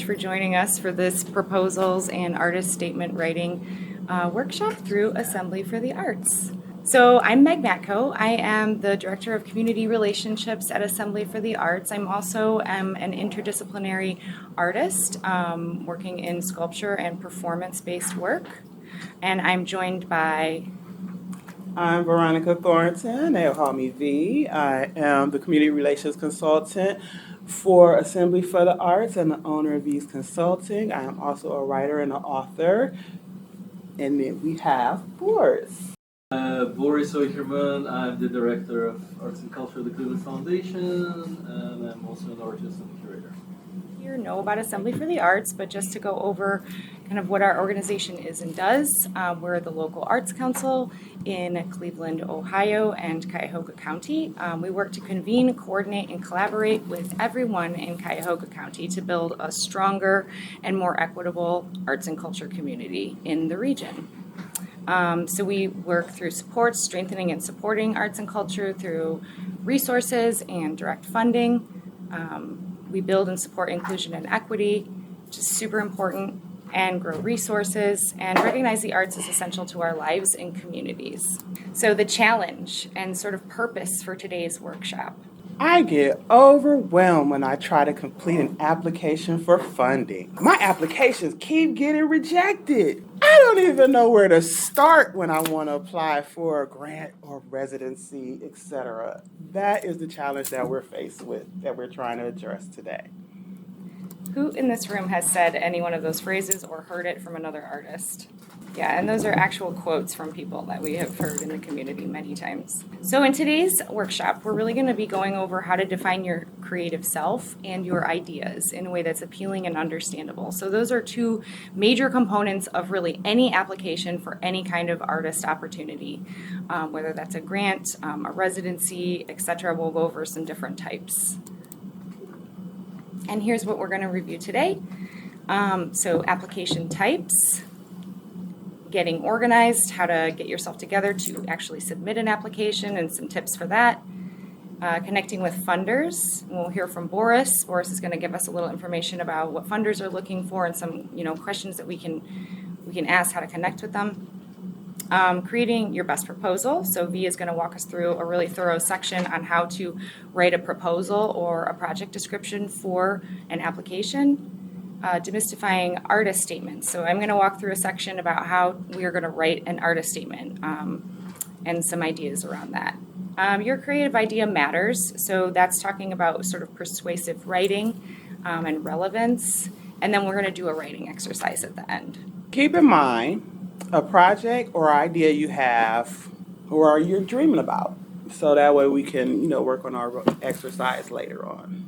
for joining us for this proposals and artist statement writing workshop through Assembly for the Arts. So I'm Meg Matko. I am the Director of Community Relationships at Assembly for the Arts. I'm also an interdisciplinary artist working in sculpture and performance-based work. And I'm joined by... I'm Veronica Thornton. They'll call me V. I am the Community Relations Consultant for Assembly for the Arts and the owner of VEES Consulting. I am also a writer and an author. And then we have Boris. Boris Oicherman. I'm the Director of Arts and Culture at the Cleveland Foundation, and I'm also an artist and curator. You know about Assembly for the Arts, but just to go over kind of what our organization is and does, we're the local arts council in Cleveland, Ohio, and Cuyahoga County. We work to convene, coordinate, and collaborate with everyone in Cuyahoga County to build a stronger and more equitable arts and culture community in the region. So we work through support, strengthening and supporting arts and culture through resources and direct funding. We build and support inclusion and equity, which is super important, and grow resources, and recognize the arts as essential to our lives and communities. So the challenge and sort of purpose for today's workshop. I get overwhelmed when I try to complete an application for funding. My applications keep getting rejected. I don't even know where to start when I want to apply for a grant or residency, etc. That is the challenge that we're faced with, that we're trying to address today. Who in this room has said any one of those phrases or heard it from another artist? Yeah, and those are actual quotes from people that we have heard in the community many times. So in today's workshop, we're really going to be going over how to define your creative self and your ideas in a way that's appealing and understandable. So those are two major components of really any application for any kind of artist opportunity, whether that's a grant, a residency, etc. We'll go over some different types. And here's what we're going to review today. So application types, getting organized, how to get yourself together to actually submit an application and some tips for that. Connecting with funders. We'll hear from Boris. Boris is going to give us a little information about what funders are looking for and some questions that we can ask how to connect with them. Creating your best proposal. So V is going to walk us through a really thorough section on how to write a proposal or a project description for an application. Demystifying artist statements. So I'm going to walk through a section about how we are going to write an artist statement and some ideas around that. Your creative idea matters. So that's talking about sort of persuasive writing and relevance. And then we're going to do a writing exercise at the end. Keep in mind a project or idea you have or you're dreaming about. So that way we can, work on our exercise later on.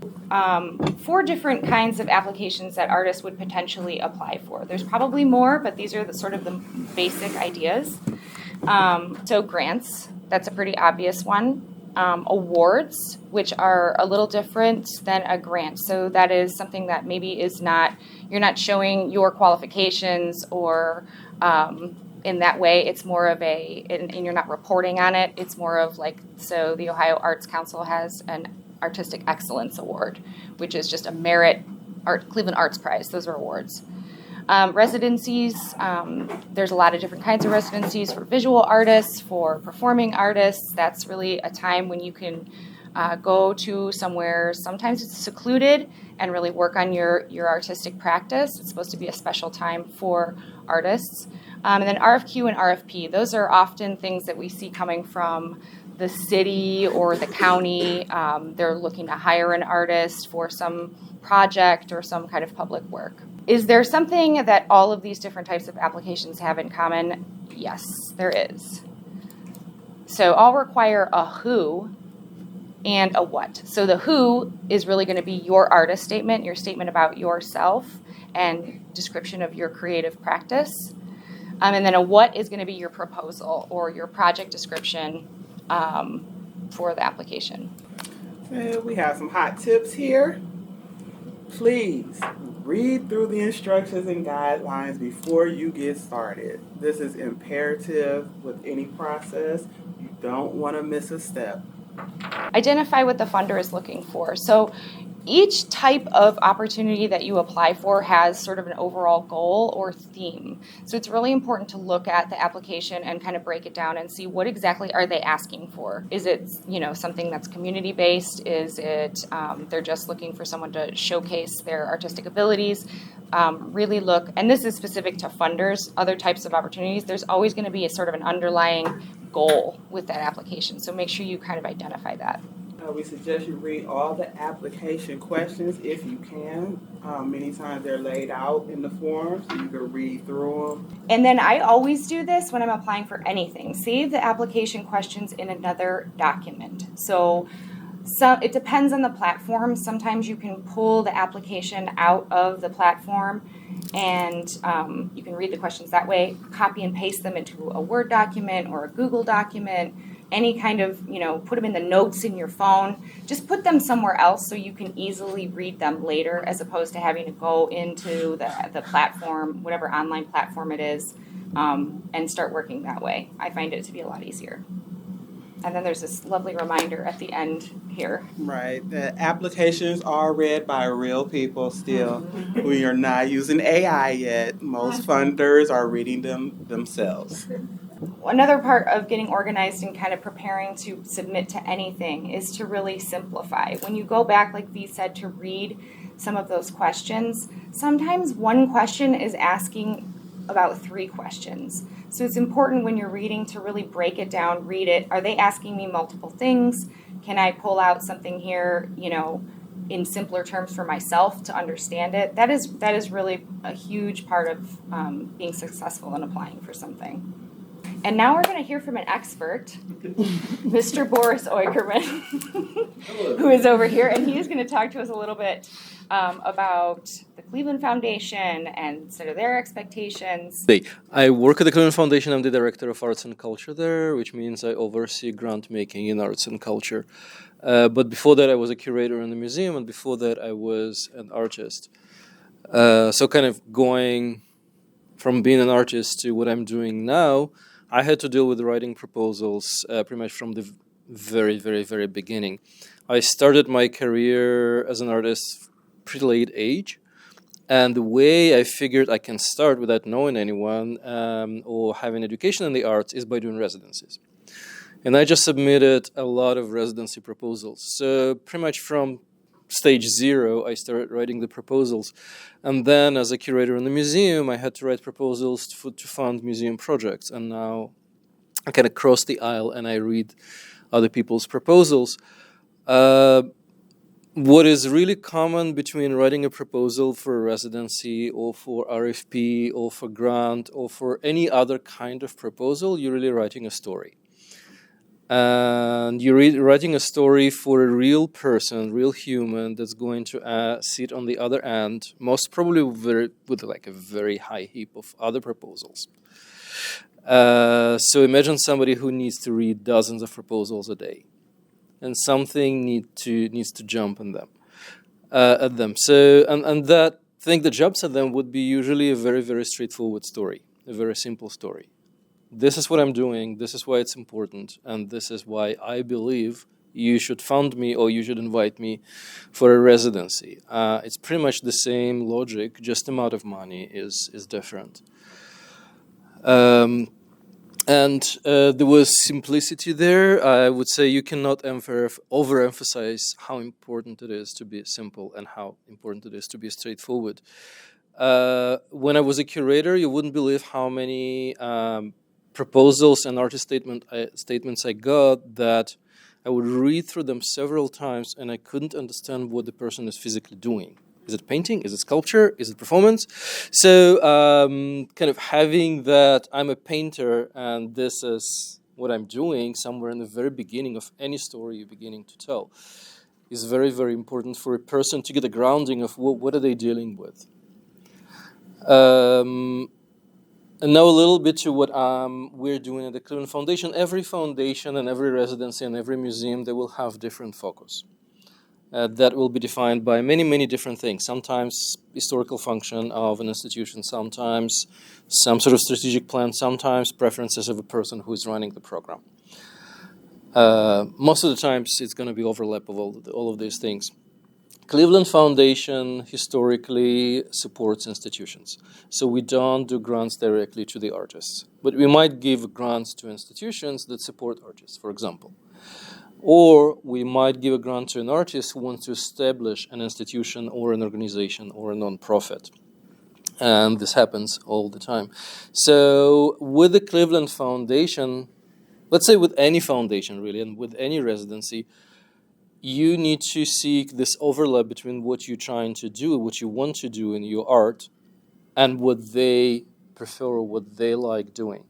4 different kinds of applications that artists would potentially apply for. There's probably more, but these are the basic ideas. So grants, that's a pretty obvious one. Awards, which are a little different than a grant. So that is something that maybe you're not showing your qualifications or in that way, it's more of and you're not reporting on it. It's more of so the Ohio Arts Council has an Artistic Excellence Award, which is just a merit Cleveland Arts Prize. Those are awards. Residencies, there's a lot of different kinds of residencies for visual artists, for performing artists. That's really a time when you can go to somewhere, sometimes it's secluded, and really work on your artistic practice. It's supposed to be a special time for artists. And then RFQ and RFP, those are often things that we see coming from the city or the county. They're looking to hire an artist for some project or some kind of public work. Is there something that all of these different types of applications have in common? Yes, there is. So all require a who and a what. So the who is really going to be your artist statement, your statement about yourself and description of your creative practice. And then a what is going to be your proposal or your project description for the application. We have some hot tips here. Please read through the instructions and guidelines before you get started. This is imperative with any process. You don't want to miss a step. Identify what the funder is looking for. So each type of opportunity that you apply for has sort of an overall goal or theme. So it's really important to look at the application and kind of break it down and see what exactly are they asking for. Is it, something that's community-based? Is it they're just looking for someone to showcase their artistic abilities? Really look, and this is specific to funders, other types of opportunities, there's always going to be a sort of an underlying goal with that application. So make sure you kind of identify that. We suggest you read all the application questions if you can. Many times they're laid out in the form, so you can read through them. And then I always do this when I'm applying for anything. Save the application questions in another document. So it depends on the platform. Sometimes you can pull the application out of the platform and you can read the questions that way, copy and paste them into a Word document or a Google document, any kind of, put them in the notes in your phone. Just put them somewhere else so you can easily read them later as opposed to having to go into the platform, whatever online platform it is, and start working that way. I find it to be a lot easier. And then there's this lovely reminder at the end here. Right. The applications are read by real people still. We are not using AI yet. Most funders are reading them themselves. Another part of getting organized and kind of preparing to submit to anything is to really simplify. When you go back, like V said, to read some of those questions, sometimes one question is asking about 3 questions. So it's important when you're reading to really break it down, read it. Are they asking me multiple things? Can I pull out something here, in simpler terms for myself to understand it? That is really a huge part of being successful in applying for something. And now we're going to hear from an expert, Mr. Boris Oicherman, who is over here, and he is going to talk to us a little bit about the Cleveland Foundation and sort of their expectations. I work at the Cleveland Foundation. I'm the director of arts and culture there, which means I oversee grant making in arts and culture. But before that, I was a curator in the museum, and before that, I was an artist. So kind of going from being an artist to what I'm doing now, I had to deal with writing proposals pretty much from the very, very, very beginning. I started my career as an artist pretty late age, and the way I figured I can start without knowing anyone or having education in the arts is by doing residencies. And I just submitted a lot of residency proposals. So pretty much from stage 0, I started writing the proposals. And then as a curator in the museum, I had to write proposals to fund museum projects. And now I kind of cross the aisle and I read other people's proposals. What is really common between writing a proposal for a residency or for RFP or for grant or for any other kind of proposal, you're really writing a story. And you're writing a story for a real person, real human that's going to sit on the other end, most probably with like a very high heap of other proposals. So imagine somebody who needs to read dozens of proposals a day, and something needs to jump on them, at them. So and that thing that jumps at them would be usually a very, very straightforward story, a very simple story. This is what I'm doing, this is why it's important, and this is why I believe you should fund me or you should invite me for a residency. It's pretty much the same logic, just the amount of money is different. And there was simplicity there. I would say you cannot overemphasize how important it is to be simple and how important it is to be straightforward. When I was a curator, you wouldn't believe how many proposals and artist statements I got that I would read through them several times and I couldn't understand what the person is physically doing. Is it painting? Is it sculpture? Is it performance? So kind of having that I'm a painter and this is what I'm doing somewhere in the very beginning of any story you're beginning to tell is very, very important for a person to get a grounding of what are they dealing with. And now a little bit to what we're doing at the Cleveland Foundation. Every foundation and every residency and every museum, they will have different focus. That will be defined by many, many different things. Sometimes historical function of an institution, sometimes some sort of strategic plan, sometimes preferences of a person who is running the program. Most of the times it's going to be overlap of all of these things. Cleveland Foundation historically supports institutions. So we don't do grants directly to the artists. But we might give grants to institutions that support artists, for example. Or we might give a grant to an artist who wants to establish an institution or an organization or a nonprofit. And this happens all the time. So with the Cleveland Foundation, let's say with any foundation really, and with any residency, you need to seek this overlap between what you're trying to do, what you want to do in your art, and what they prefer or what they like doing.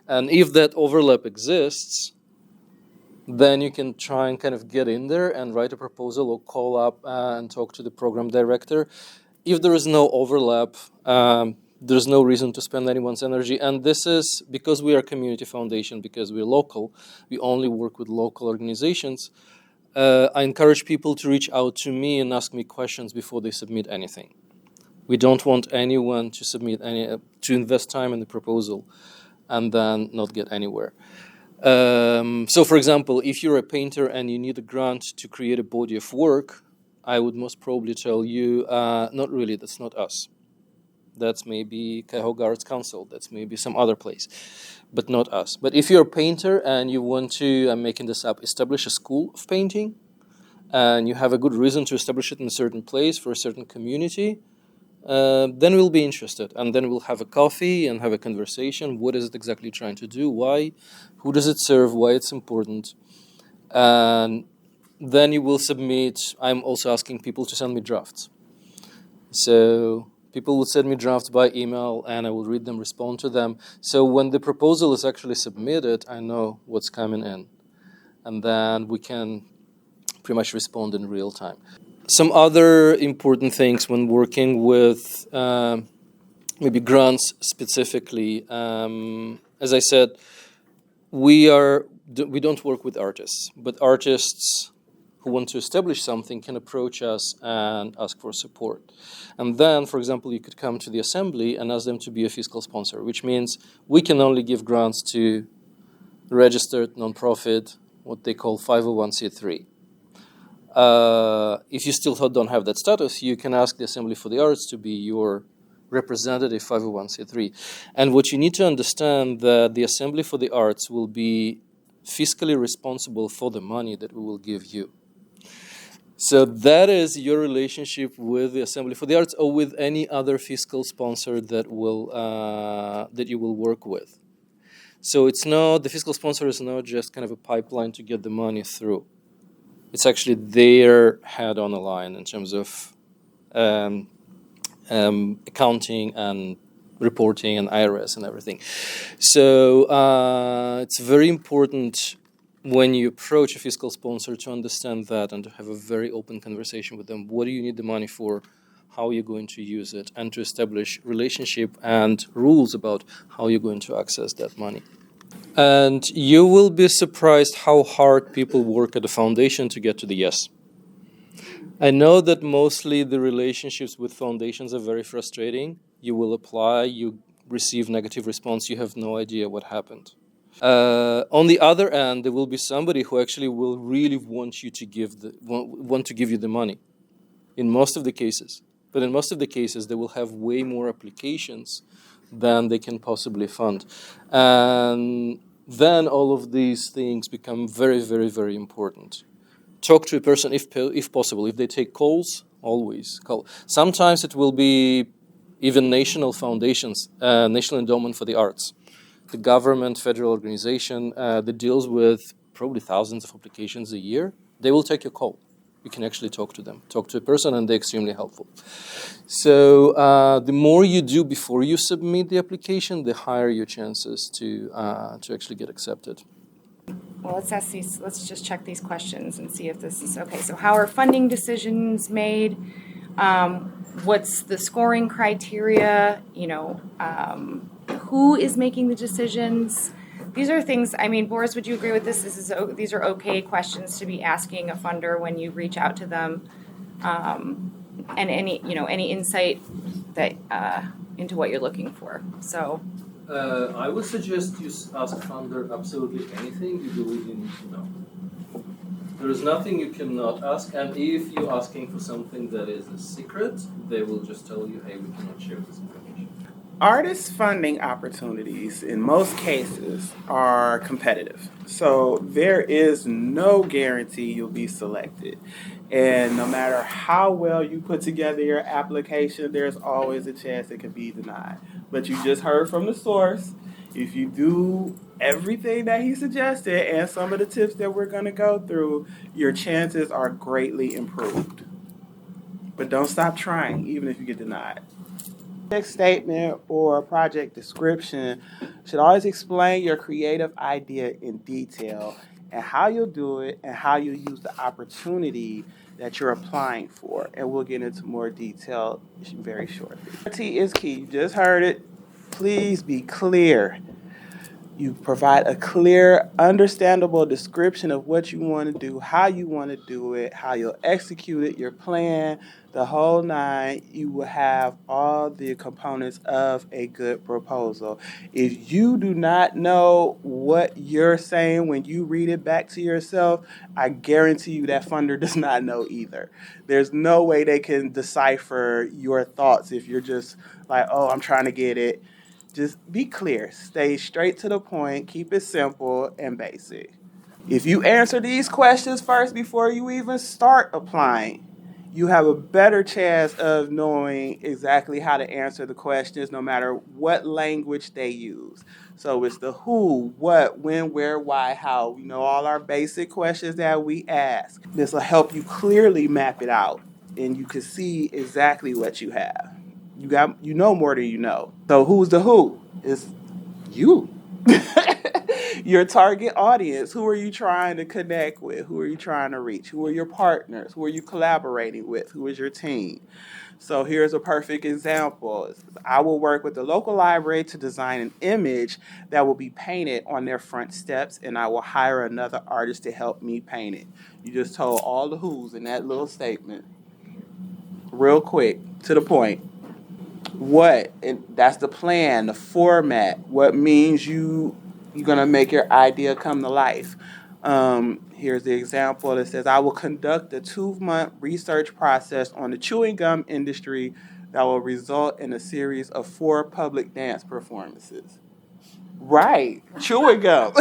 And if that overlap exists, then you can try and kind of get in there and write a proposal or call up and talk to the program director. If there is no overlap, there's no reason to spend anyone's energy. And this is because we are a community foundation, because we're local, we only work with local organizations. I encourage people to reach out to me and ask me questions before they submit anything. We don't want anyone to to invest time in the proposal and then not get anywhere. So, for example, if you're a painter and you need a grant to create a body of work, I would most probably tell you, not really, that's not us. That's maybe Cuyahoga Arts Council, that's maybe some other place, but not us. But if you're a painter and you want to, I'm making this up, establish a school of painting, and you have a good reason to establish it in a certain place for a certain community, then we'll be interested. And then we'll have a coffee and have a conversation. What is it exactly trying to do? Why? Who does it serve? Why it's important? And then you will submit. I'm also asking people to send me drafts. So people will send me drafts by email and I will read them, respond to them. So when the proposal is actually submitted, I know what's coming in. And then we can pretty much respond in real time. Some other important things when working with maybe grants specifically. As I said, we don't work with artists, but artists who want to establish something can approach us and ask for support. And then, for example, you could come to the assembly and ask them to be a fiscal sponsor, which means we can only give grants to registered nonprofit, what they call 501c3. If you still don't have that status, you can ask the Assembly for the Arts to be your representative 501c3. And what you need to understand that the Assembly for the Arts will be fiscally responsible for the money that we will give you. So that is your relationship with the Assembly for the Arts or with any other fiscal sponsor that you will work with. So it's not, the fiscal sponsor is not just kind of a pipeline to get the money through. It's actually their head on the line in terms of accounting and reporting and IRS and everything. So it's very important when you approach a fiscal sponsor to understand that and to have a very open conversation with them. What do you need the money for? How are you going to use it? And to establish relationship and rules about how you're going to access that money. And you will be surprised how hard people work at the foundation to get to the yes. I know that mostly the relationships with foundations are very frustrating. You will apply, you receive negative response, you have no idea what happened. On the other end, there will be somebody who actually will really want you to want to give you the money. In most of the cases, but in most of the cases, they will have way more applications than they can possibly fund, and then all of these things become very, very, very important. Talk to a person if possible. If they take calls, always call. Sometimes it will be even national foundations, National Endowment for the Arts, the government, federal organization that deals with probably thousands of applications a year. They will take your call. You can actually talk to them, talk to a person, and they're extremely helpful. So the more you do before you submit the application, the higher your chances to actually get accepted. Well, let's just check these questions and see if this is okay. So how are funding decisions made? What's the scoring criteria? Who is making the decisions? These are things, Boris, would you agree with this? These are okay questions to be asking a funder when you reach out to them. And any insight that into what you're looking for. So I would suggest you ask funder absolutely anything you believe you need to know. There is nothing you cannot ask, and if you're asking for something that is a secret, they will just tell you, hey, we cannot share this information. Artist funding opportunities, in most cases, are competitive. So there is no guarantee you'll be selected. And no matter how well you put together your application, there's always a chance it could be denied. But you just heard from the source. If you do everything that he suggested and some of the tips that we're going to go through, your chances are greatly improved. But don't stop trying, even if you get denied. Project statement or project description should always explain your creative idea in detail and how you'll do it and how you'll use the opportunity that you're applying for. And we'll get into more detail very shortly. Clarity is key. You just heard it. Please be clear. You provide a clear, understandable description of what you want to do, how you want to do it, how you'll execute it, your plan, the whole nine. You will have all the components of a good proposal. If you do not know what you're saying when you read it back to yourself, I guarantee you that funder does not know either. There's no way they can decipher your thoughts if you're just like, oh, I'm trying to get it. Just be clear, stay straight to the point, keep it simple and basic. If you answer these questions first before you even start applying, you have a better chance of knowing exactly how to answer the questions no matter what language they use. So it's the who, what, when, where, why, how. We know all our basic questions that we ask. This will help you clearly map it out and you can see exactly what you have. You know more than you know. So who's the who? It's you. Your target audience. Who are you trying to connect with? Who are you trying to reach? Who are your partners? Who are you collaborating with? Who is your team? So here's a perfect example. I will work with the local library to design an image that will be painted on their front steps, and I will hire another artist to help me paint it. You just told all the who's in that little statement. Real quick, to the point. What? And that's the plan, the format. What means you're gonna make your idea come to life. Here's the example. It says, I will conduct a 2-month research process on the chewing gum industry that will result in a series of 4 public dance performances. Right, chewing gum.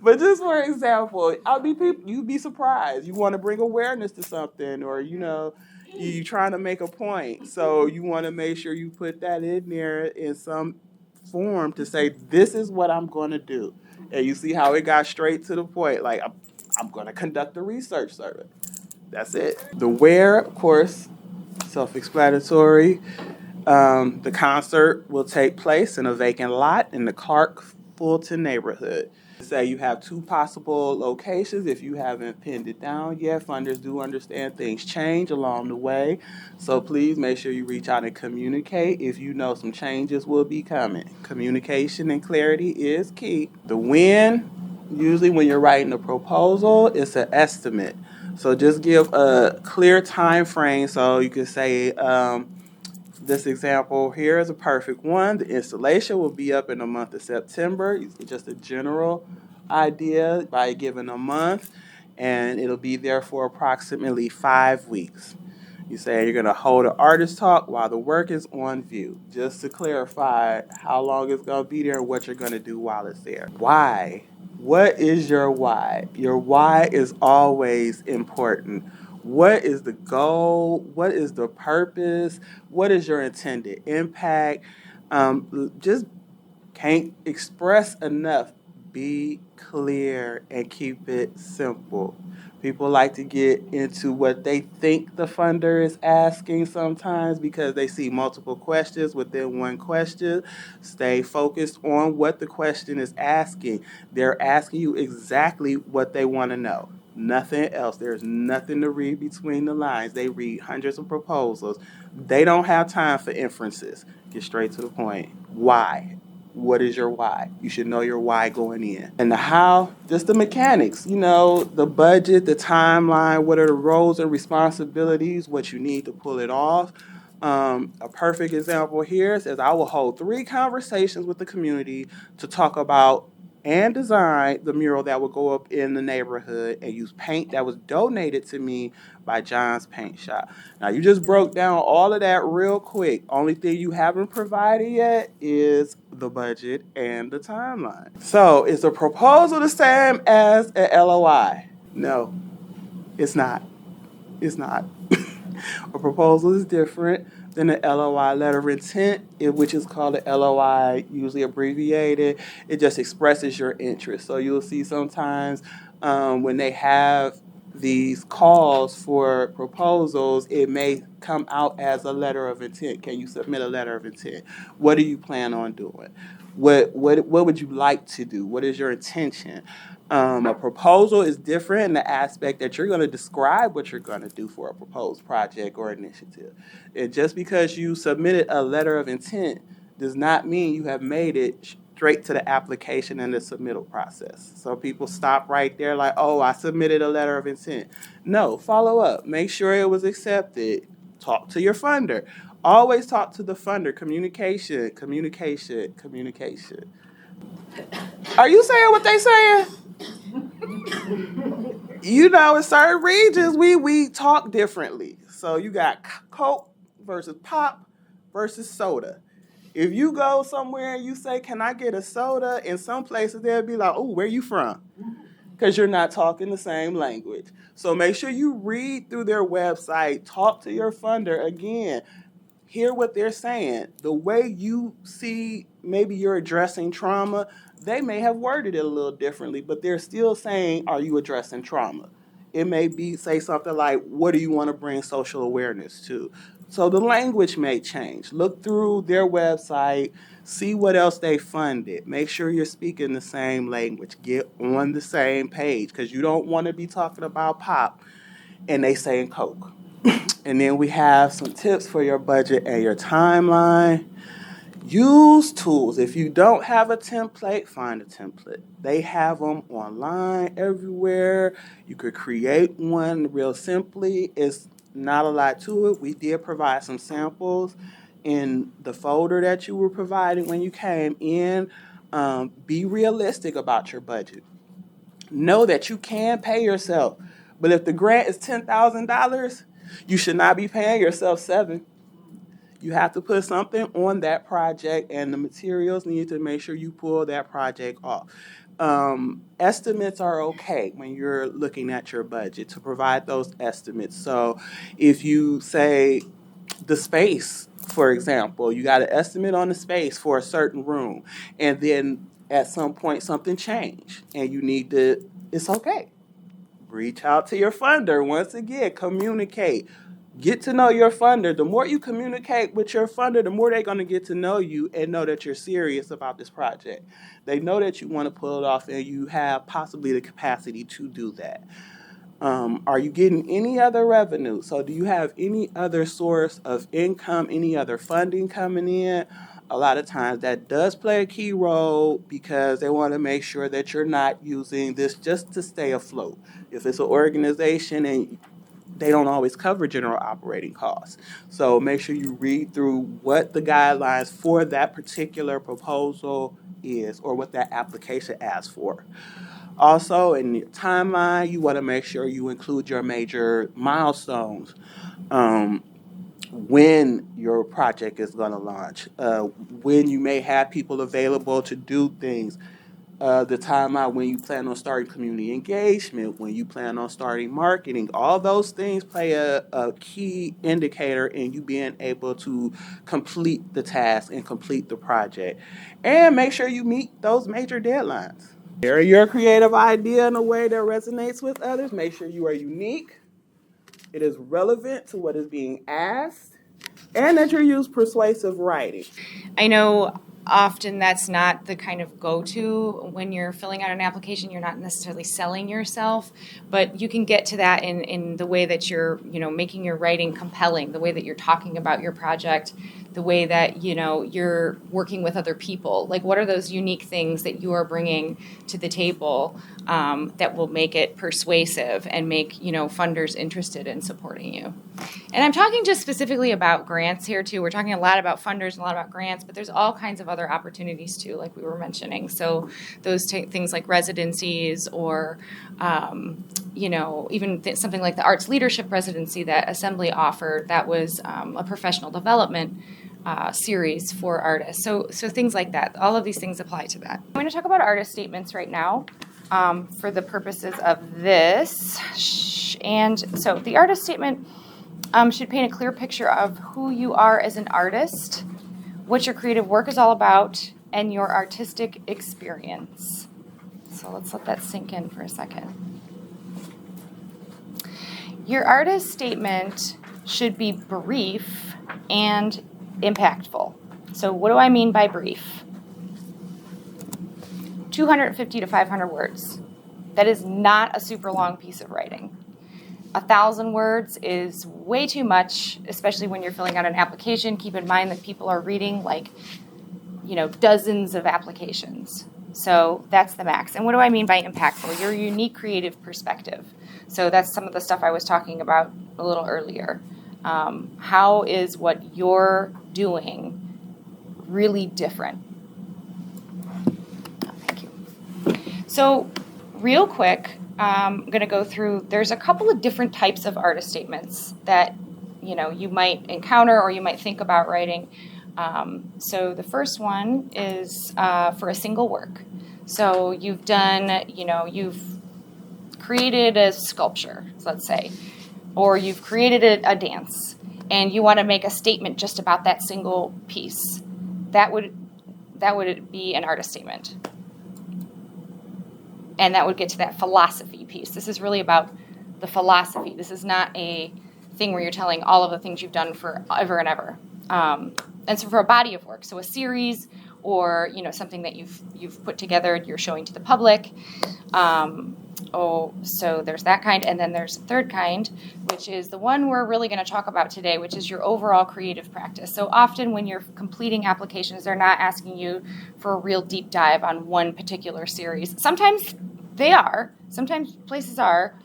But just for example, you'd be surprised. You want to bring awareness to something, or you trying to make a point. So you want to make sure you put that in there in some form to say, this is what I'm going to do. And you see how it got straight to the point. Like, I'm going to conduct a research survey. That's it. The where, of course, self-explanatory. The concert will take place in a vacant lot in the Clark-Fulton neighborhood. Say you have 2 possible locations. If you haven't pinned it down yet, funders do understand things change along the way. So please make sure you reach out and communicate if you know some changes will be coming. Communication and clarity is key. The when, usually when you're writing a proposal, it's an estimate. So just give a clear time frame. So you could say, this example here is a perfect one. The installation will be up in the month of September. It's just a general idea by giving a month, and it'll be there for approximately 5 weeks. You say you're going to hold an artist talk while the work is on view, just to clarify how long it's going to be there and what you're going to do while it's there. Why? What is your why? Your why is always important. What is the goal? What is the purpose? What is your intended impact? Just can't express enough. Be clear and keep it simple. People like to get into what they think the funder is asking sometimes because they see multiple questions within one question. Stay focused on what the question is asking. They're asking you exactly what they want to know. Nothing else. There's nothing to read between the lines. They read hundreds of proposals. They don't have time for inferences. Get straight to the point. Why? What is your why? You should know your why going in. And the how, just the mechanics, the budget, the timeline, what are the roles and responsibilities, what you need to pull it off. A perfect example here says, I will hold 3 conversations with the community to talk about and design the mural that would go up in the neighborhood and use paint that was donated to me by John's Paint Shop. Now, you just broke down all of that real quick. Only thing you haven't provided yet is the budget and the timeline. So, is the proposal the same as an LOI? No, it's not. It's not. A proposal is different than an LOI, letter of intent, which is called an LOI, usually abbreviated. It just expresses your interest. So you'll see sometimes when they have these calls for proposals, it may come out as a letter of intent. Can you submit a letter of intent? What do you plan on doing? What would you like to do? What is your intention? A proposal is different in the aspect that you're going to describe what you're going to do for a proposed project or initiative. And just because you submitted a letter of intent does not mean you have made it straight to the application and the submittal process. So people stop right there like, oh, I submitted a letter of intent. No, follow up. Make sure it was accepted. Talk to your funder. Always talk to the funder. Communication, communication, communication. Are you saying what they saying? You know, in certain regions, we talk differently. So you got Coke versus pop versus soda. If you go somewhere and you say, can I get a soda? In some places, they'll be like, oh, where you from? Because you're not talking the same language. So make sure you read through their website, talk to your funder again. Hear what they're saying. The way you see maybe you're addressing trauma, they may have worded it a little differently, but they're still saying, are you addressing trauma? It may be say something like, what do you want to bring social awareness to? So the language may change. Look through their website, see what else they funded. Make sure you're speaking the same language. Get on the same page because you don't want to be talking about pop and they saying Coke. And then we have some tips for your budget and your timeline. Use tools. If you don't have a template, find a template. They have them online everywhere. You could create one real simply. It's not a lot to it. We did provide some samples in the folder that you were providing when you came in. Be realistic about your budget. Know that you can pay yourself. But if the grant is $10,000, you should not be paying yourself $7,000. You have to put something on that project, and the materials need to make sure you pull that project off. Estimates are okay when you're looking at your budget to provide those estimates. So if you say the space, for example, you got an estimate on the space for a certain room, and then at some point something changed, and you need to, it's okay. Reach out to your funder. Once again, communicate. Get to know your funder. The more you communicate with your funder, the more they're going to get to know you and know that you're serious about this project. They know that you want to pull it off and you have possibly the capacity to do that. Are you getting any other revenue? So do you have any other source of income, any other funding coming in? A lot of times that does play a key role because they want to make sure that you're not using this just to stay afloat. If it's an organization and they don't always cover general operating costs. So make sure you read through what the guidelines for that particular proposal is or what that application asks for. Also, in your timeline, you want to make sure you include your major milestones. When your project is going to launch, when you may have people available to do things, the timeline when you plan on starting community engagement, when you plan on starting marketing, all those things play a key indicator in you being able to complete the task and complete the project. And make sure you meet those major deadlines. Share your creative idea in a way that resonates with others. Make sure you are unique. It is relevant to what is being asked, and that you use persuasive writing. I know often that's not the kind of go-to when you're filling out an application. You're not necessarily selling yourself, but you can get to that in the way that you're, making your writing compelling, the way that you're talking about your project, the way that, you're working with other people. Like, what are those unique things that you are bringing to the table that will make it persuasive and make, funders interested in supporting you? And I'm talking just specifically about grants here, too. We're talking a lot about funders and a lot about grants, but there's all kinds of other opportunities, too, like we were mentioning. So those things like residencies or, even something like the Arts Leadership Residency that Assembly offered, that was a professional development series for artists. So things like that. All of these things apply to that. I'm going to talk about artist statements right now for the purposes of this. And so the artist statement should paint a clear picture of who you are as an artist, what your creative work is all about, and your artistic experience. So let's let that sink in for a second. Your artist statement should be brief and impactful. So what do I mean by brief? 250 to 500 words. That is not a super long piece of writing. 1,000 words is way too much, especially when you're filling out an application. Keep in mind that people are reading dozens of applications. So that's the max. And what do I mean by impactful? Your unique creative perspective. So that's some of the stuff I was talking about a little earlier. How is what you're doing really different? Oh, thank you. So real quick, I'm going to go through, there's a couple of different types of artist statements that, you might encounter or you might think about writing. So the first one is for a single work. So you've done, you've created a sculpture, let's say, or you've created a dance, and you want to make a statement just about that single piece. That would be an artist statement. And that would get to that philosophy piece. This is really about the philosophy. This is not a thing where you're telling all of the things you've done forever and ever. And so for a body of work, so a series or something that you've put together, you're showing to the public. So there's that kind, and then there's a third kind, which is the one we're really going to talk about today, which is your overall creative practice. So often when you're completing applications, they're not asking you for a real deep dive on one particular series. Sometimes they are. Sometimes places are.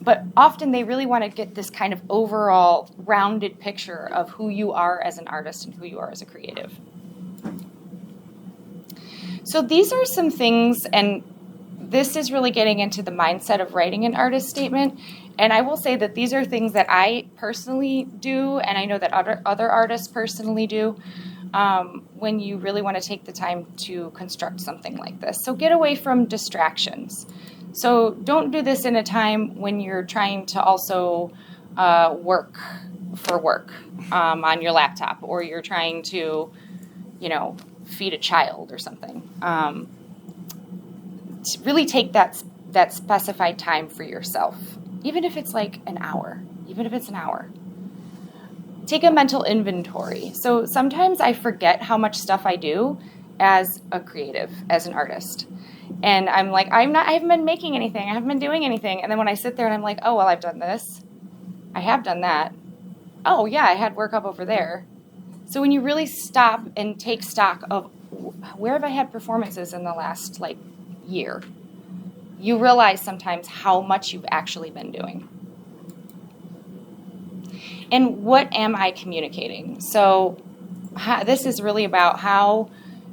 But often they really want to get this kind of overall rounded picture of who you are as an artist and who you are as a creative. So these are some things, and this is really getting into the mindset of writing an artist statement. And I will say that these are things that I personally do, and I know that other artists personally do, when you really want to take the time to construct something like this. So get away from distractions. So don't do this in a time when you're trying to also work on your laptop, or you're trying to, feed a child or something. To really take that specified time for yourself, even if it's like an hour, Take a mental inventory. So sometimes I forget how much stuff I do as a creative, as an artist. And I'm like, I haven't been making anything. I haven't been doing anything. And then when I sit there and I'm like, oh, well, I've done this. I have done that. Oh, yeah, I had work up over there. So when you really stop and take stock of where have I had performances in the last, year, you realize sometimes how much you've actually been doing. And what am I communicating? So this is really about how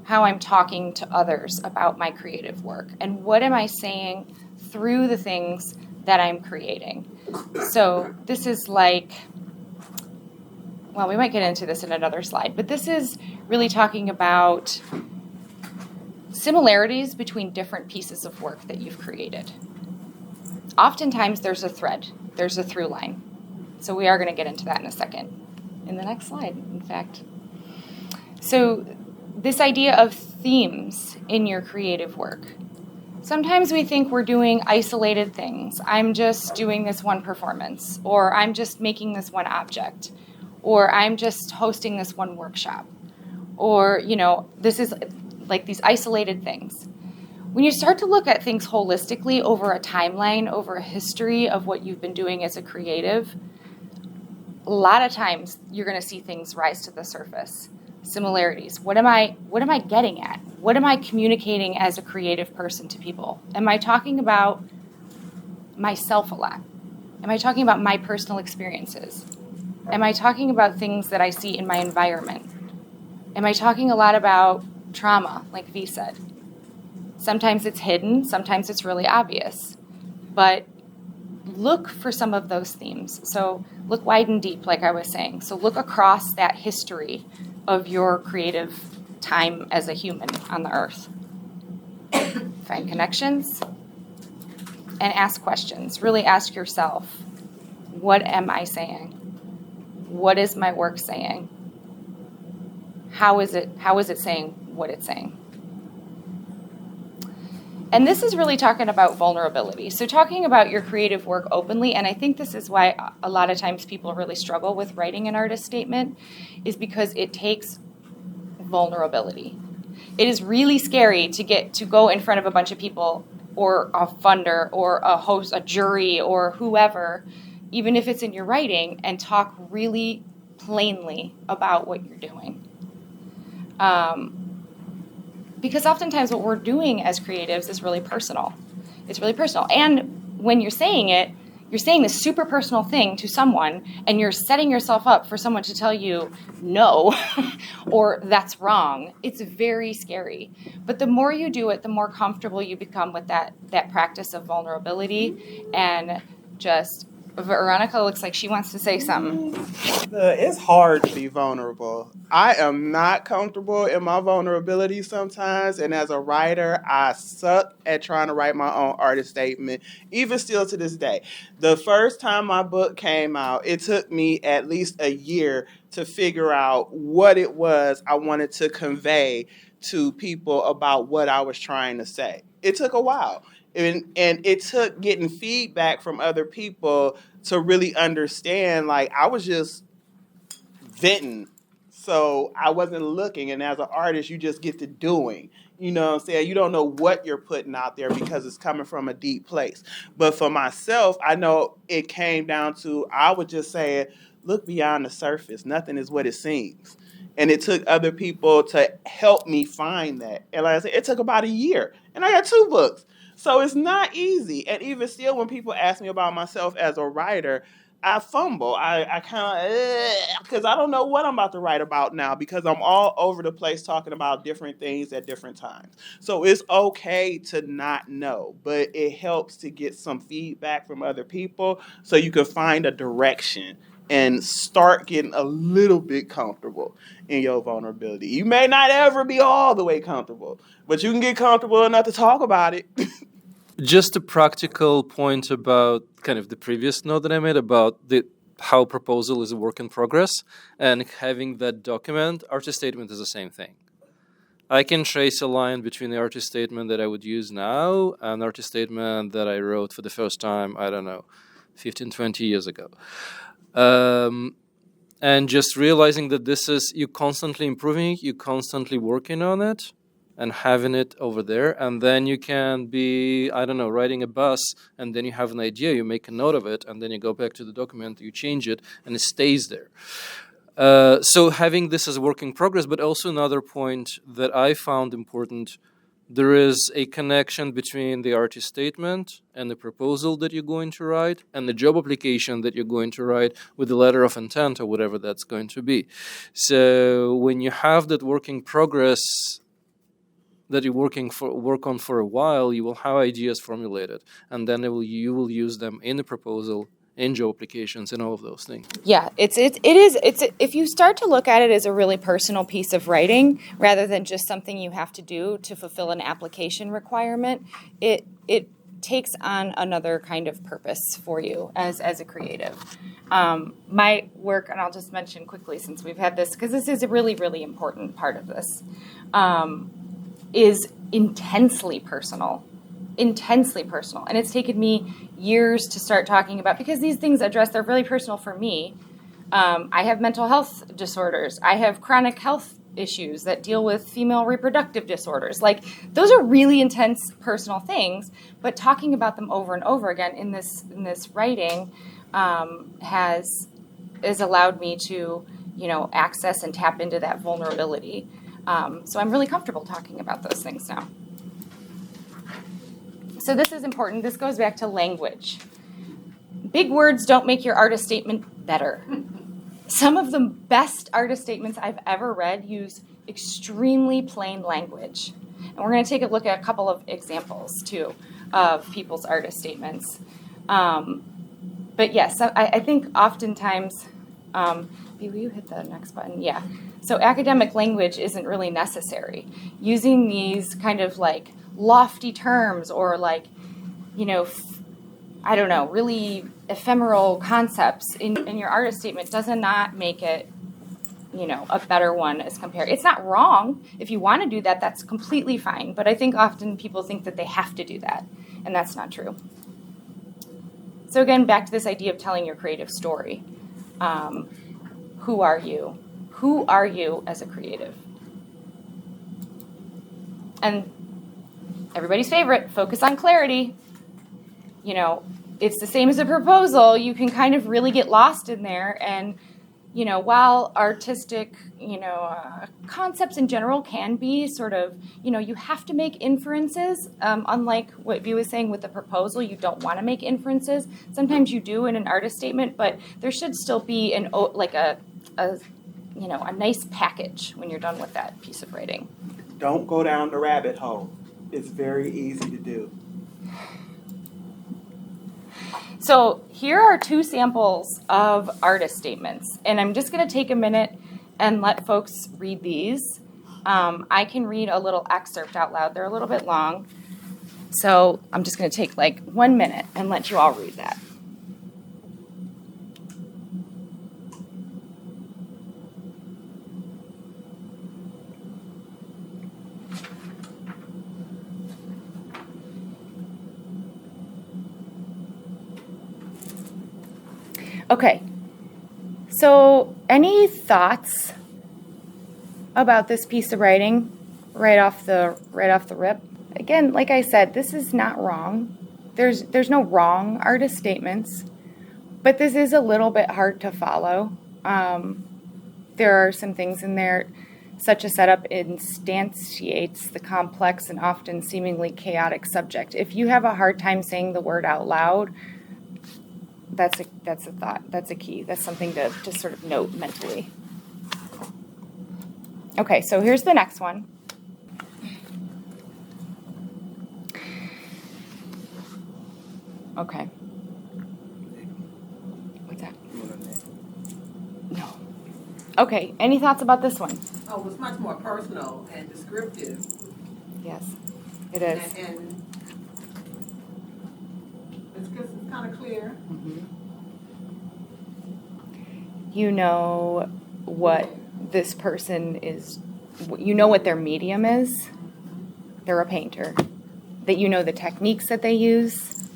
I'm talking to others about my creative work, and what am I saying through the things that I'm creating. So this is we might get into this in another slide, but this is really talking about similarities between different pieces of work that you've created. Oftentimes there's a thread, there's a through line. So we are going to get into that in a second, in the next slide, in fact. So this idea of themes in your creative work. Sometimes we think we're doing isolated things. I'm just doing this one performance, or I'm just making this one object, or I'm just hosting this one workshop, or, this is like these isolated things. When you start to look at things holistically over a timeline, over a history of what you've been doing as a creative, a lot of times you're going to see things rise to the surface. Similarities. What am I getting at? What am I communicating as a creative person to people? Am I talking about myself a lot? Am I talking about my personal experiences? Am I talking about things that I see in my environment? Am I talking a lot about trauma, like V said? Sometimes it's hidden, sometimes it's really obvious. But look for some of those themes. So look wide and deep, like I was saying. So look across that history of your creative time as a human on the earth. Find connections and ask questions. Really ask yourself, what am I saying? What is my work saying? How is it saying what it's saying? And this is really talking about vulnerability. So talking about your creative work openly, and I think this is why a lot of times people really struggle with writing an artist statement, is because it takes vulnerability. It is really scary to go in front of a bunch of people or a funder or a host, a jury or whoever, even if it's in your writing, and talk really plainly about what you're doing. Because oftentimes what we're doing as creatives is really personal. It's really personal. And when you're saying it, you're saying this super personal thing to someone, and you're setting yourself up for someone to tell you no or that's wrong. It's very scary. But the more you do it, the more comfortable you become with that practice of vulnerability. And just, Veronica looks like she wants to say something. It's hard to be vulnerable. I am not comfortable in my vulnerability sometimes, and as a writer, I suck at trying to write my own artist statement, even still to this day. The first time my book came out, it took me at least a year to figure out what it was I wanted to convey to people about what I was trying to say. It took a while. And it took getting feedback from other people to really understand, like, I was just venting. So I wasn't looking. And as an artist, you just get to doing. You know what I'm saying? You don't know what you're putting out there because it's coming from a deep place. But for myself, I know it came down to, I would just say, look beyond the surface. Nothing is what it seems. And it took other people to help me find that. And like I said, it took about a year. And I got 2 books. So it's not easy. And even still, when people ask me about myself as a writer, I fumble. I kind of, because I don't know what I'm about to write about now, because I'm all over the place talking about different things at different times. So it's okay to not know, but it helps to get some feedback from other people so you can find a direction and start getting a little bit comfortable in your vulnerability. You may not ever be all the way comfortable, but you can get comfortable enough to talk about it. Just a practical point about kind of the previous note that I made about how proposal is a work in progress, and having that document. Artist statement is the same thing. I can trace a line between the artist statement that I would use now and artist statement that I wrote for the first time, I don't know, 15, 20 years ago. And just realizing that this is, you're constantly improving it, you're constantly working on it, and having it over there. And then you can be, I don't know, riding a bus, and then you have an idea, you make a note of it, and then you go back to the document, you change it, and it stays there. So having this as a work in progress, but also another point that I found important, there is a connection between the artist statement and the proposal that you're going to write and the job application that you're going to write with the letter of intent or whatever that's going to be. So when you have that work in progress that you work on for a while, you will have ideas formulated, and then you will use them in the proposal, in job applications, and all of those things. Yeah, it is. If you start to look at it as a really personal piece of writing rather than just something you have to do to fulfill an application requirement, it takes on another kind of purpose for you as a creative. My work, and I'll just mention quickly since we've had this, because this is a really, really important part of this, is intensely personal. And it's taken me years to start talking about, because these things they're really personal for me. I have mental health disorders. I have chronic health issues that deal with female reproductive disorders. Like, those are really intense personal things, but talking about them over and over again in this writing has has allowed me to, access and tap into that vulnerability. So I'm really comfortable talking about those things now. So this is important. This goes back to language. Big words don't make your artist statement better. Some of the best artist statements I've ever read use extremely plain language. And we're going to take a look at a couple of examples, too, of people's artist statements. But yes, I think oftentimes, will you hit the next button? Yeah. So academic language isn't really necessary. Using these kind of like lofty terms or like, really ephemeral concepts in your artist statement does not make it, a better one as compared. It's not wrong. If you want to do that, that's completely fine. But I think often people think that they have to do that, and that's not true. So again, back to this idea of telling your creative story. Who are you? Who are you as a creative? And everybody's favorite, focus on clarity. It's the same as a proposal. You can kind of really get lost in there. And, while artistic, concepts in general can be sort of, you have to make inferences. Unlike what Vee was saying with the proposal, you don't want to make inferences. Sometimes you do in an artist statement, but there should still be a nice package when you're done with that piece of writing. Don't go down the rabbit hole. It's very easy to do. So here are two samples of artist statements, and I'm just going to take a minute and let folks read these. I can read a little excerpt out loud. They're a little bit long, so I'm just going to take like 1 minute and let you all read that. Okay, so any thoughts about this piece of writing right off the rip? Again, like I said, this is not wrong. There's no wrong artist statements, but this is a little bit hard to follow. There are some things in there. Such a setup instantiates the complex and often seemingly chaotic subject. If you have a hard time saying the word out loud, that's a thought. That's a key. That's something to just sort of note mentally. Okay, so here's the next one. Okay. What's that? No. Okay, any thoughts about this one? Oh, it's much more personal and descriptive. Yes, it is. And it's kind of clear. Mm-hmm. You know what this person is, you know what their medium is. They're a painter. That you know the techniques that they use.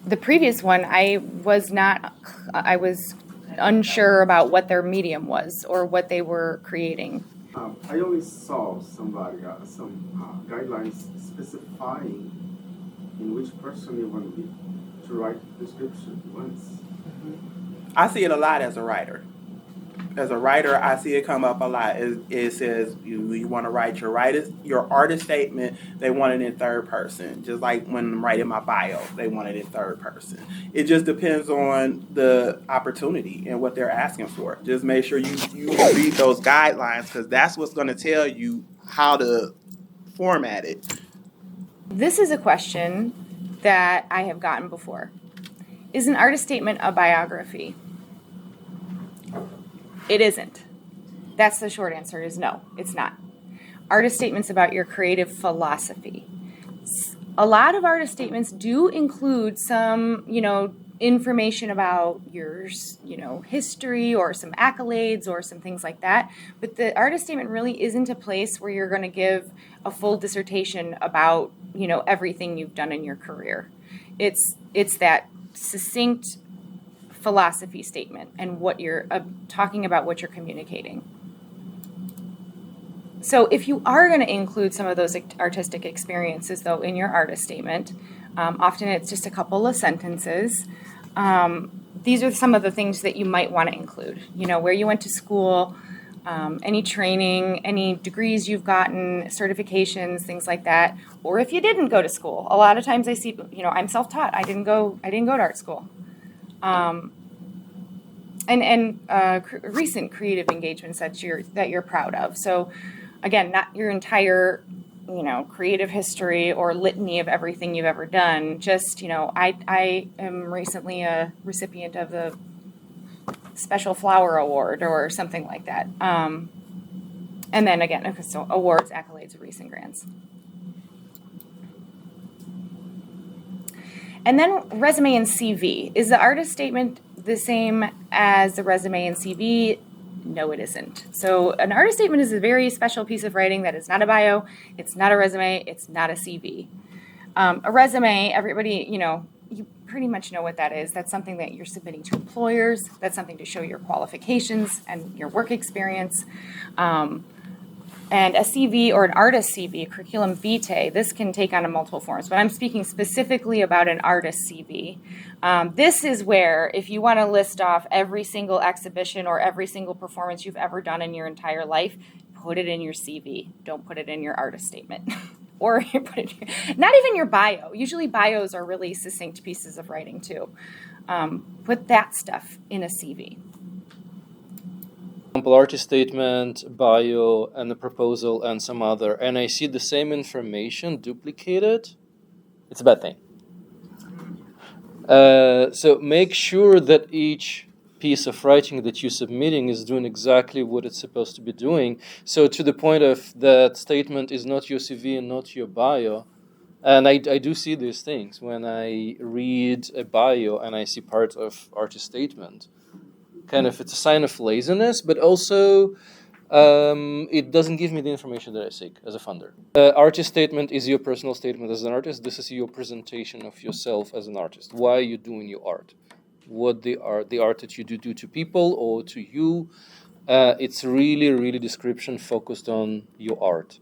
The previous one, I was unsure about what their medium was or what they were creating. I only saw some guidelines specifying in which person you want to write the description once. I see it a lot as a writer. As a writer, I see it come up a lot. It says you want to write your artist statement. They want it in third person. Just like when I'm writing my bio, they want it in third person. It just depends on the opportunity and what they're asking for. Just make sure you read those guidelines because that's what's going to tell you how to format it. This is a question that I have gotten before. Is an artist statement a biography? It isn't. That's the short answer is no, it's not. Artist statements about your creative philosophy. A lot of artist statements do include some, information about your, history or some accolades or some things like that. But the artist statement really isn't a place where you're going to give a full dissertation about, everything you've done in your career. It's that succinct philosophy statement and what you're talking about, what you're communicating. So if you are going to include some of those artistic experiences, though, in your artist statement, often it's just a couple of sentences. These are some of the things that you might want to include. You know, where you went to school, any training, any degrees you've gotten, certifications, things like that. Or if you didn't go to school. A lot of times I see, you know, I'm self-taught. I didn't go to art school. Recent creative engagements that you're proud of. So again, not your entire, you know, creative history or litany of everything you've ever done. Just, you know, I am recently a recipient of the Special Flower Award or something like that. And then again, okay, so awards, accolades, recent grants. And then resume and CV. Is the artist statement the same as the resume and CV? No, it isn't. So an artist statement is a very special piece of writing that is not a bio, it's not a resume, it's not a CV. A resume, everybody, you know, you pretty much know what that is. That's something that you're submitting to employers. That's something to show your qualifications and your work experience. And a CV or an artist CV, curriculum vitae, this can take on multiple forms, but I'm speaking specifically about an artist CV. This is where, if you want to list off every single exhibition or every single performance you've ever done in your entire life, put it in your CV. Don't put it in your artist statement. Or put it not even your bio. Usually bios are really succinct pieces of writing too. Put that stuff in a CV. Example, artist statement, bio, and a proposal, and some other, and I see the same information duplicated, it's a bad thing. So make sure that each piece of writing that you're submitting is doing exactly what it's supposed to be doing. So to the point of that statement is not your CV and not your bio. And I do see these things when I read a bio and I see part of artist statement. Kind of, it's a sign of laziness, but also it doesn't give me the information that I seek as a funder. Artist statement is your personal statement as an artist. This is your presentation of yourself as an artist. Why are you doing your art? What the art that you do to people or to you. It's really description focused on your art.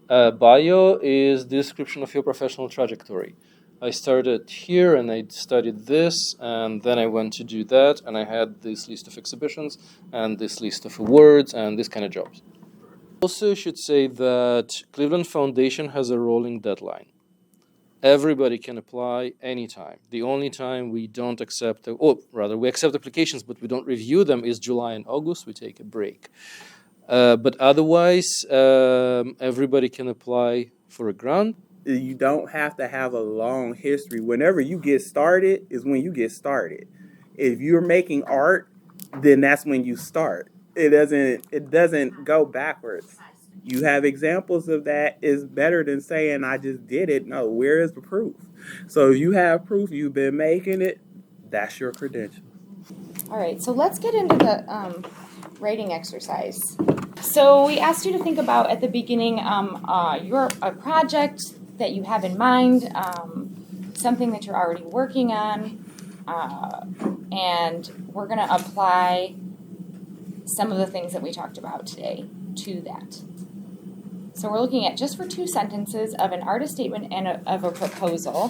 Bio is the description of your professional trajectory. I started here and I studied this, and then I went to do that, and I had this list of exhibitions and this list of awards and this kind of jobs. Also should say that Cleveland Foundation has a rolling deadline. Everybody can apply anytime. The only time we don't accept, we accept applications, but we don't review them is July and August. We take a break. But otherwise, everybody can apply for a grant. You don't have to have a long history. Whenever you get started is when you get started. If you're making art, then that's when you start. It doesn't go backwards. You have examples of that is better than saying I just did it. No, where is the proof? So if you have proof you've been making it, that's your credential. All right, so let's get into the writing exercise. So we asked you to think about at the beginning a project that you have in mind, something that you're already working on, and we're going to apply some of the things that we talked about today to that. So we're looking at just for 2 sentences of an artist statement and of a proposal.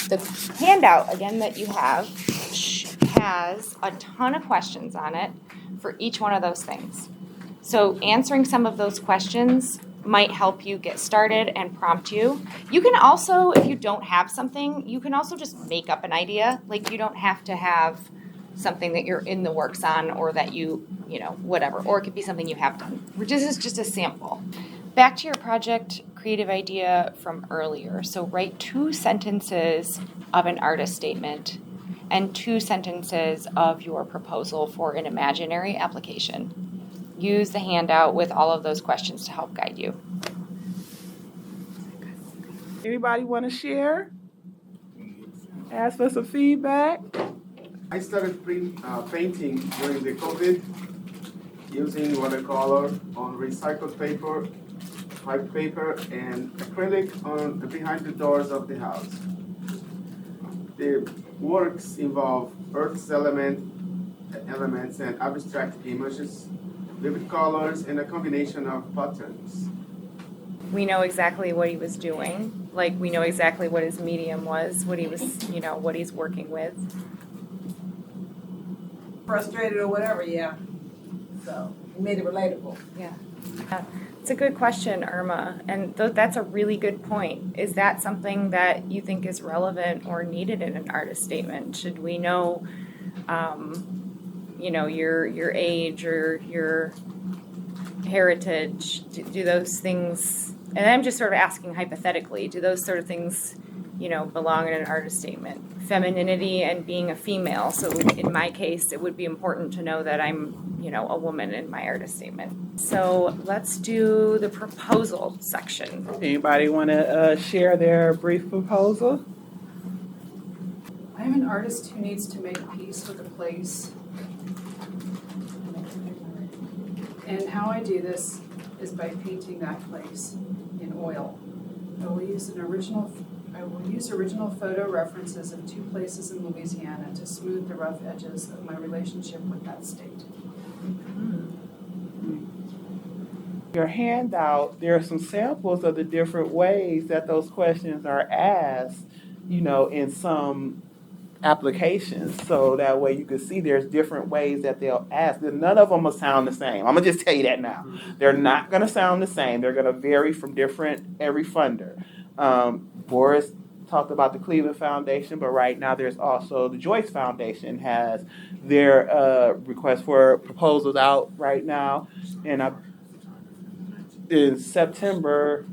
The handout, again, that you have has a ton of questions on it for each one of those things. So answering some of those questions might help you get started and prompt you. You can also, if you don't have something, you can also just make up an idea. Like, you don't have to have something that you're in the works on or that you know, whatever. Or it could be something you have done. This is just a sample. Back to your project creative idea from earlier. So write 2 sentences of an artist statement and 2 sentences of your proposal for an imaginary application. Use the handout with all of those questions to help guide you. Anybody want to share? Ask for some feedback? I started painting during the COVID using watercolor on recycled paper, white paper, and acrylic on behind the doors of the house. The works involve earth's elements and abstract images, vivid colors, and a combination of patterns. We know exactly what he was doing. Like, we know exactly what his medium was, what he was, what he's working with. frustrated or whatever, yeah. So, you made it relatable. Yeah. It's a good question, Irma, and that's a really good point. Is that something that you think is relevant or needed in an artist statement? Should we know, your age or your heritage? Do those things? And I'm just sort of asking hypothetically. Do those sort of things, belong in an artist statement? Femininity and being a female. So in my case, it would be important to know that I'm, a woman in my artist statement. So let's do the proposal section. Anybody want to share their brief proposal? I'm an artist who needs to make peace with a place. And how I do this is by painting that place in oil. I will use original photo references of 2 places in Louisiana to smooth the rough edges of my relationship with that state. Your handout, there are some samples of the different ways that those questions are asked, in some applications. So that way you can see there's different ways that they'll ask. None of them will sound the same. I'm going to just tell you that now. They're not going to sound the same. They're going to vary from every funder. Boris talked about the Cleveland Foundation, but right now there's also the Joyce Foundation has their request for proposals out right now. And in September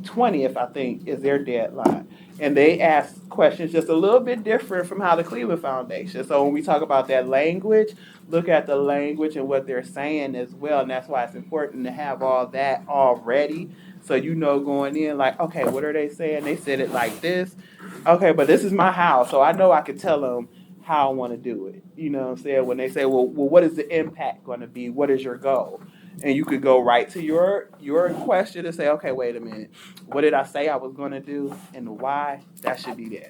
20th, I think, is their deadline. And they ask questions just a little bit different from how the Cleveland Foundation. So when we talk about that language, look at the language and what they're saying as well. And that's why it's important to have all that already. So going in like, okay, what are they saying? They said it like this. Okay, but this is my house. So I know I can tell them how I want to do it. You know what I'm saying? When they say, well, what is the impact going to be? What is your goal? And you could go right to your question and say, okay, wait a minute. What did I say I was going to do and why? That should be there.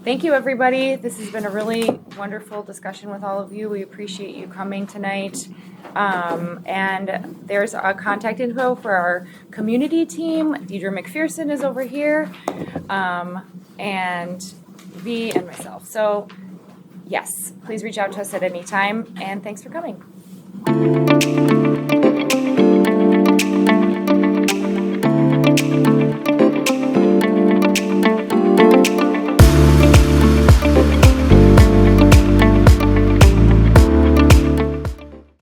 Thank you, everybody. This has been a really wonderful discussion with all of you. We appreciate you coming tonight. And there's a contact info for our community team. Deidre McPherson is over here, and V and myself. So, yes, please reach out to us at any time, and thanks for coming.